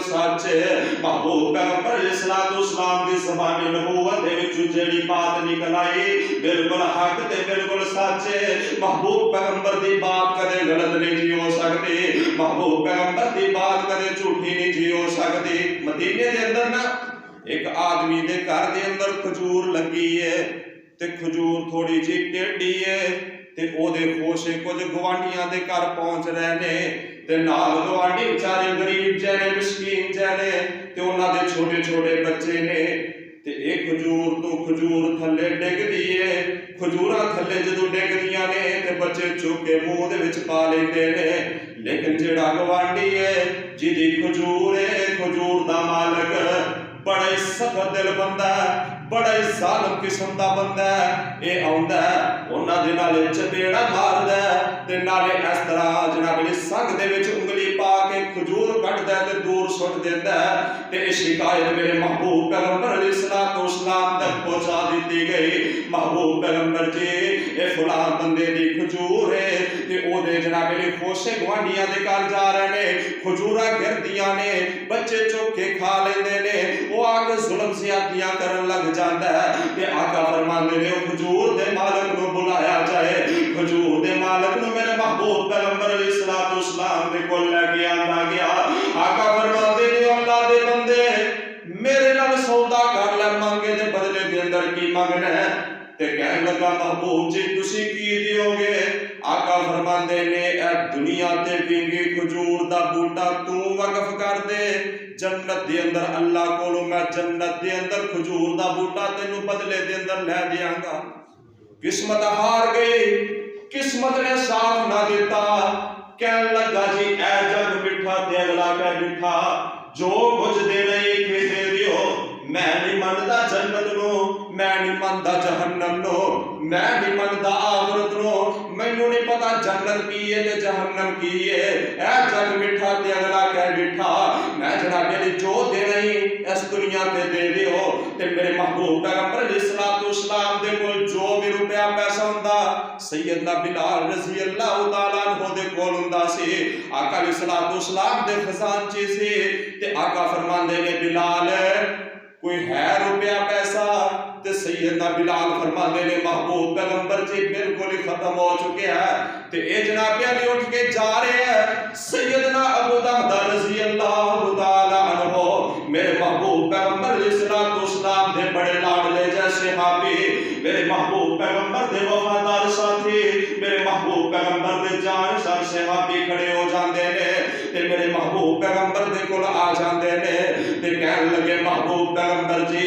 سچ محبوب پیغمبر اسلام دی زبان نبوت دے وچوں جڑی بات نکل آئی بالکل حق تے بالکل سچ محبوب پیغمبر دی بات کدے غلط نہیں جی ہو سکتی محبوب پیغمبر دی بات کدے جھوٹی نہیں جی ہو سکتی مدینے دے اندر نا ایک آدمی دے گھر دے اندر کھجور لگی ہے تے کھجور تھوڑی جی ٹیڑھی ہے تے او دے خوشے کچھ گوانڈیاں دے گھر پہنچ رہے نے تے نال گوانڈی بیچارے غریب جنے مسکین جنے تے انہاں دے چھوٹے چھوٹے بچے نے تے ایک کھجور تو کھجور تھلے ڈگ دیے کھجوراں تھلے جدوں ڈگ دیاں نے تے بچے چک کے منہ دے وچ پا لیندے نے لیکن جڑا گوانڈی ہے جدی کھجور ہے کھجور دا مالک بڑا ہی سخت دل بندہ ہے بڑا ہی ظالم قسم دا بندہ ہے اے آوندا ہے انہاں دے نالے چپیڑا ماردا ہے تے نالے اس طرح جناب علی سنگ دے وچ انگلی پا کے کھجور کٹدا ہے تے دور سٹ دیندا ہے تے اے شکایت میرے محبوب پیغمبر علیہ الصلوۃ والسلام تک پہنچا دتی گئی محبوب پیغمبر جی اے فلاں بندے دی کھجور ہے تے او دے جناب علی خوشے گوانڈیاں دے گھر جا رہے نے کھجوراں گردیاں نے بچے چک کے کھا لیندے نے او آ کے ظلم زیادتیاں کرن لگ جاندا ہے تے آقا فرماندے نے او کھجور دے مالک نو بلایا جائے کھجور دے مالک نو میرے محبوب پیغمبر علیہ الصلوۃ والسلام دے کول لے کے آندا گیا آقا فرماندے نے اللہ دے بندے میرے نال سودا کر لے مانگے دے بدلے دے اندر کی منگنا ہے تے کہن لگا محبوب جی تسی کی دیو گے آقا فرماندے نے اے دنیا تے ونگی کھجور دا بوٹا تو وقف کر دے جنت دے اندر اللہ کولو میں جنت دے اندر کھجور دا بوٹا تینوں بدلے دے اندر لے دیاں گا قسمت ہار گئی قسمت نے ساتھ نہ دیتا کہن لگا جی اے جگ مٹھا تے اگلا کہہ مٹھا جو کچھ دے نہیں کہ دے دیو میں نہیں مندا جنت نو میں نہیں مندا جہنم نو میں نہیں مندا آخرت نو مینوں نہیں پتا جنت کی ہے تے جہنم کی ہے اے جگ مٹھا تے اگلا کہہ مٹھا میں جناب علی جو دے نہیں اس دنیا تے دے دیو تے میرے محبوب پیغمبر علیہ الصلوۃ والسلام دے کول جو بھی روپیہ پیسہ ہوندا سیدنا بلال رضی اللہ تعالی عنہ دے کول ہوندا سی آقا علیہ الصلوۃ والسلام دے خزانچے سی تے آقا فرماندے نے بلال کوئی ہے روپیہ پیسہ تے سیدنا بلال فرماندے نے محبوب پیغمبر جی بالکل ہی ختم ہو چکے ہیں تے اے جناب علی اٹھ کے جا رہے ہیں سیدنا ابو درداء رضی اللہ تعالی عنہ میرے محبوب پیغمبر علیہ الصلوۃ والسلام دے بڑے لاڈلے جیسے صحابی میرے محبوب پیغمبر دے وفادار ساتھی میرے محبوب پیغمبر دے جان سر صحابی کھڑے ہو جاندے نے تے میرے محبوب پیغمبر دے کول آ جاندے نے تے کہن لگے محبوب پیغمبر جی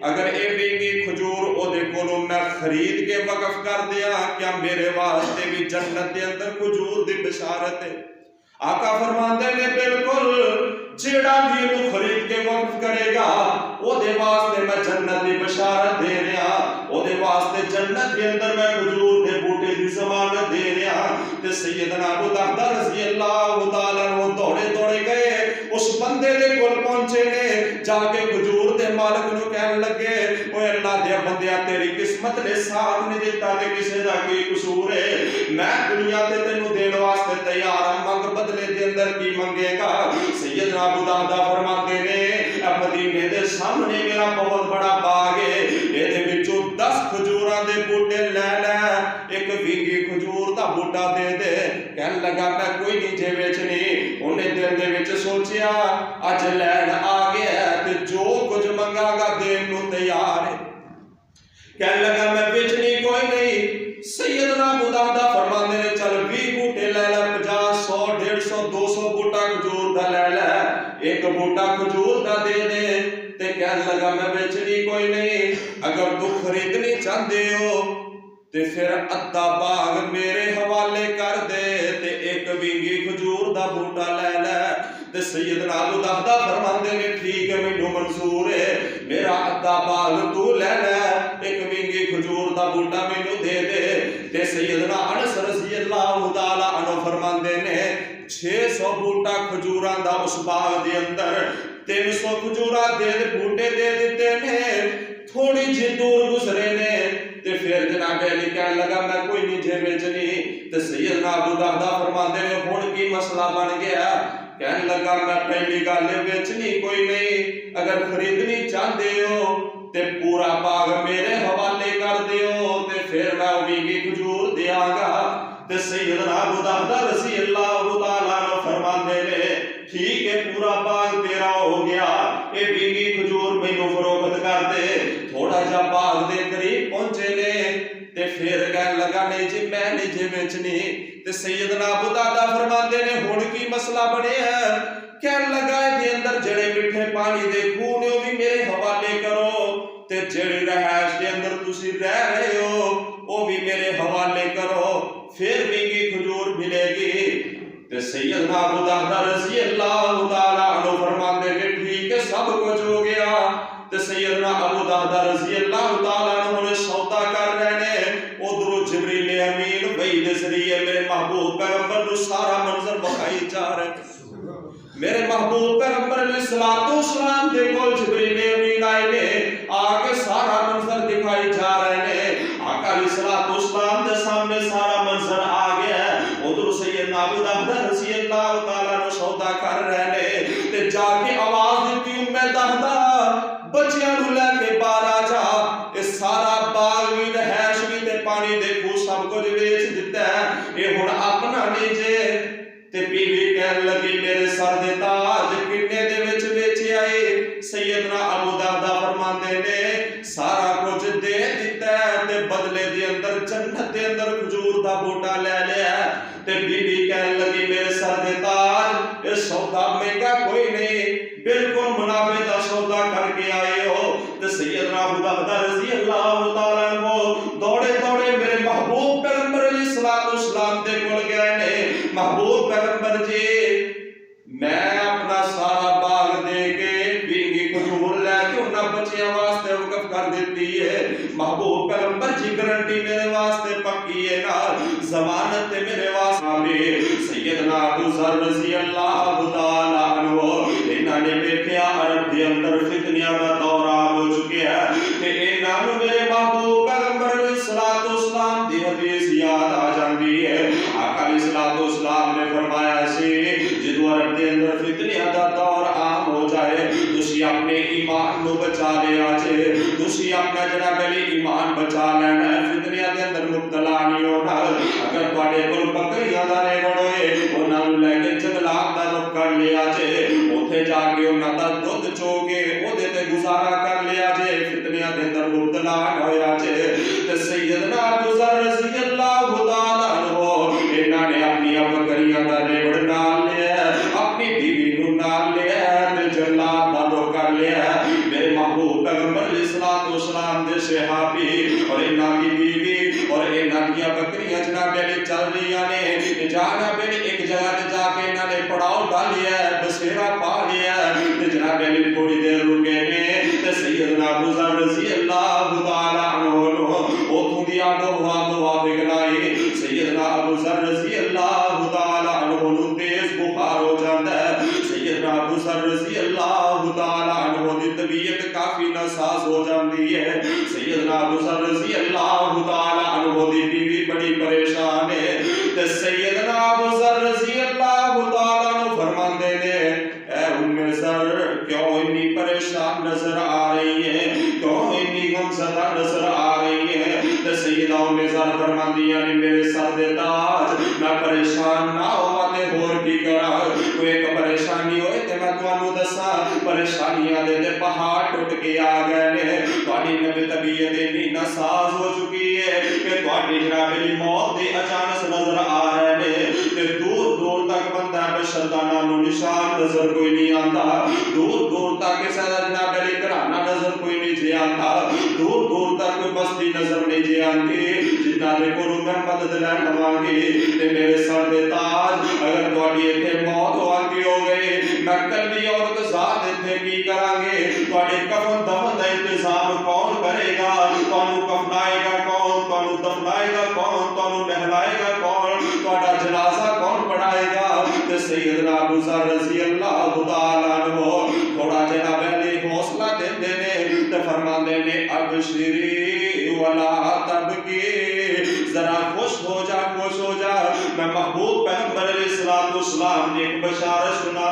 اگر اے ونگی کھجور او دے کولوں میں خرید کے وقف کر دیا کیا میرے واسطے بھی جنت دے اندر کھجور دی بشارت ہے آقا فرماندے نے بالکل جیڑا بھی نو خرید کے وقف کرے گا او دے واسطے میں جنت دی بشارت دے رہا او دے واسطے جنت دے اندر میں کھجور دے بوٹے دی ضمانت دے رہا تے سیدنا ابو درداء رضی اللہ تعالی عنہ دوڑے دوڑے گئے اس بندے دے کول پہنچے نے جا کے کھجور دے مالک نو کہن لگے اوے اللہ دے بندیا تیری قسمت نے ساتھ نہیں دیتا تے کسے دا کی قصور ہے میں دنیا تے تینوں دین واسطے تیار ہوں منگ بدلے دے اندر کی منگے گا سیدنا ابو درداء فرماتے نے مدینے دے سامنے میرا بہت بڑا باغ ہے اے دے وچوں 10 کھجوراں دے بوٹے لے لے ایک وینگی کھجور دا بوٹا دے دے کہن لگا میں کوئی نہیں جے وچنی اونے دل دے وچ سوچیا اج لین آ گیا تے جو کچھ منگا گا دین نو تیار ہے کہن لگا میں وچنی کوئی نہیں سیدنا ابو درداء فرماندے نے چل 20 بوٹے لے لے 50 100 150 200 بوٹا کھجور دا لے لے ایک بوٹا کھجور دا دے دے تے کہن لگا میں بیچنی کوئی نہیں اگر تو خریدنی چاہتے ہو تے پھر ادھا باغ میرے حوالے کر دے تے ایک وینگی کھجور دا بوٹا لے لے تے سیدنا ابو درداء فرماندے نے ٹھیک ہے مینوں منظور ہے میرا ادھا باغ تو لے لے ایک وینگی کھجور دا بوٹا مینوں دے دے تے سیدنا انس رضی اللہ تعالی عنہ فرماندے نے 600 بوٹا کھجوراں دا اس باغ دے اندر 300 کھجوراں دے بوٹے دے دیتے نے تھوڑی جی دور گزرے نے تے پھر جناب علی کہنے لگا میں کوئی نہیں جے بیچنی تے سیدنا ابو درداء فرماندے نے ہن کی مسئلہ بن گیا کہنے لگا میں پہلی گل ویچنی کوئی نہیں، اگر خریدنی چاہتے ہو تے پورا باغ میرے حوالے کر دیو تے پھر میں ویگی کھجور دیاں گا۔ تے سیدنا ابو دردہ رضی اللہ تعالیٰ عنہ فرماندے نے ٹھیک ہے پورا باغ تیرا ہو گیا، اے ویگی کھجور مینوں فروخت کر دے۔ تھوڑا جا باغ دے قریب پہنچے نے تے پھر کہنے لگا نہیں جی میں نہیں جی بیچنی۔ تے سیدنا ابو دردہ فرماندے نے ہن کی مسئلہ بنیا ہے؟ کہنے لگا دے اندر جڑے میٹھے پانی دے خون نے وہ بھی میرے حوالے کرو تے جڑی رہائش دے اندر تسی رہ رہے ہو وہ بھی میرے حوالے کرو، پھر ویگی کھجور ملے گی۔ تے سیدنا ابو دردہ رضی اللہ تعالیٰ عنہ فرماندے کہ ٹھیک ہے سب کچھ ہو گیا۔ تے سیدنا ابو دردہ رضی اللہ تعالیٰ عنہ نے سودا کر رہے نے، ادھروں جبریل امین وحی دے ذریعے میرے محبوب پیغمبر نو سارا منظر بخائی جا رہے۔ میرے محبوب پیغمبر علیہ السلام دے کول جبریل امین آئے نے، آکے سارا منظر دکھائی جا رہے نے۔ آقا علیہ السلام دے سامنے سارا منظر آ گیا ہے۔ ادھر سیدنا ابو دردہ رضی اللہ تعالیٰ نے سودا کر رہے نے تے جا کے آواز دیتی دردہ بچیاں نو لے کے باہر آ جا، اس سارا باغ بھی رہائش بھی تے پانی دے خو سب کچھ ویچ دیتا ہے، یہ ہن اپنا نہیں جے۔ تے بیوی کہن لگی میرے سر دے تاج کنے دے وچ ویچے آئے؟ سیدنا ابو دردہ فرماندے نے سارا کچھ دے دیتا ہے تے بدلے دے اندر جنت دے اندر کھجور دا بوٹا لے لیا۔ تے بیوی کہن لگی میرے سر دے تاج یہ سودا مہنگا کوئی نہیں، بالکل منافع دا سودا کر کے آئے ہو۔ تے سیدنا ابو دردہ رضی اللہ تعالیٰ عنہ دوڑے دوڑے میرے محبوب پیغمبر علیہ السلام دے کول گئے نے، محبوب پیغمبر جی میں اپنا سارا باغ دے کے ویگی کھجور لے کے انہاں بچیاں واسطے وقف کر دیتی ہے۔ محبوب پیغمبر جی گارنٹی میرے واسطے پکی ہے نا، ضمانت میرے واسطے۔ سیدنا ابو ذر رضی اللہ تعالیٰ عنہ انہاں نے دیکھیا عرب دے اندر فتنیاں دا دور ہو چکیا ہے تے انہاں نوں میرے محبوب پیغمبر علیہ السلام دی حدیث یاد آ جاندی ہے۔ آقا علیہ السلام نے فرمایا سی جدو عرب دے اندر فتنیاں دا دور عام ہو جائے تسی اپنے ایمان نو بچا لیا جے، تسی اپنا جناب علی ایمان بچا لینا ہے، فتنیاں دے اندر مبتلا نہیں ہونا۔ اگر تواڈے کول بکریاں دا ریوڑ ہوئے انہاں نوں لے کے جنگلات دا رخ کر لیا جے، اوتھے جا کے انہاں دا دودھ چو کے اودے تے گزارا کر لیا جے، فتنیاں دے اندر مبتلا نہ ہویا جے۔ تے سیدنا ابو ذر رضی اللہ تعالیٰ عنہ انہاں نے اپنی بکریاں دا ریوڑ نال لیا، اپنی بیوی نو نال لیا تے جنگلات دا رخ کر لیا۔ میرے محبوب پیغمبر علیہ السلام دے صحابی اور انہاں دی بیوی اور انہاں دی بکریاں جناب علی چل رہی نے، جناب علی ایک جگہ تے جا کے انہاں نے پڑاؤ ڈالیا ہے، بسیرا پا لیا ہے تے جناب علی تھوڑی دیر رکے نے تے سیدنا ابو ذر رضی اللہ تعالیٰ عنہ اوتھوں دی آب و ہوا موافق لائی۔ سیدنا ابو ذر رضی اللہ تعالیٰ عنہ نوں تیز بخار ہو جاتا ہے۔ سیدنا ابو ذر رضی اللہ تعالیٰ عنہ دی طبیعت کافی ناساز ہو جاتی ہے۔ سیدنا ابو ذر رضی اللہ تعالیٰ عنہ دی بیوی بڑی پریشان ہے تے سیدنا ابو ذر رضی اللہ تعالیٰ عنہ فرماندے نے اے ام ذر کیوں اتنی پریشان نظر آ رہی ہے، کیوں اتنی غمزدہ نظر آ رہی ہے؟ تے سیدہ ام ذر فرماندیاں نے میرے سر دے تاج میں پریشان نہ ہوا تے ہور کی کراں، کوئی ایک پریشانی ہوئے تے میں تانوں دساں، پریشانیاں دے پہاڑ ٹوٹ کے آ گئے نے، تہاڈی نبی طبیعت اتنی ناساز ہو چکی ہے کہ تہاڈی جناب علی موت دے اچانک نظر آ رہے نے تے دور دور تک بندہ بشر دا نام و نشان نظر کوئی نہیں آتا، دور دور تک کسے دا جناب علی گھرانہ نظر کوئی نہیں جے آتا، دور دور تک کوئی بستی نظر نہیں جے آتی جنہاں دے کولوں میں مدد لین لواںگی تے میرے سر دے تاج اگر تہاڈی ایتھے موت ہو آتی ہو گئی میں کلی عورت ذات ایتھے کی کراں گے، تہاڈے کفن دفن دا انتظام کون کرے گا؟ تانوں کفنائے گا کون؟ تانوں دفنائے گا کون؟ تانوں نہلائے گا کون؟ تہاڈا جنازہ کون پڑھائے گا؟ تے سیدنا ابو ذر رضی اللہ تعالیٰ عنہ تھوڑا جناب علی حوصلہ دیندے نے تے فرماندے نے ابشری ولا تبکی، ذرا خوش ہو جا، خوش ہو جا، میں محبوب پیغمبر علیہ السلام نے ایک بشارت سنا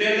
3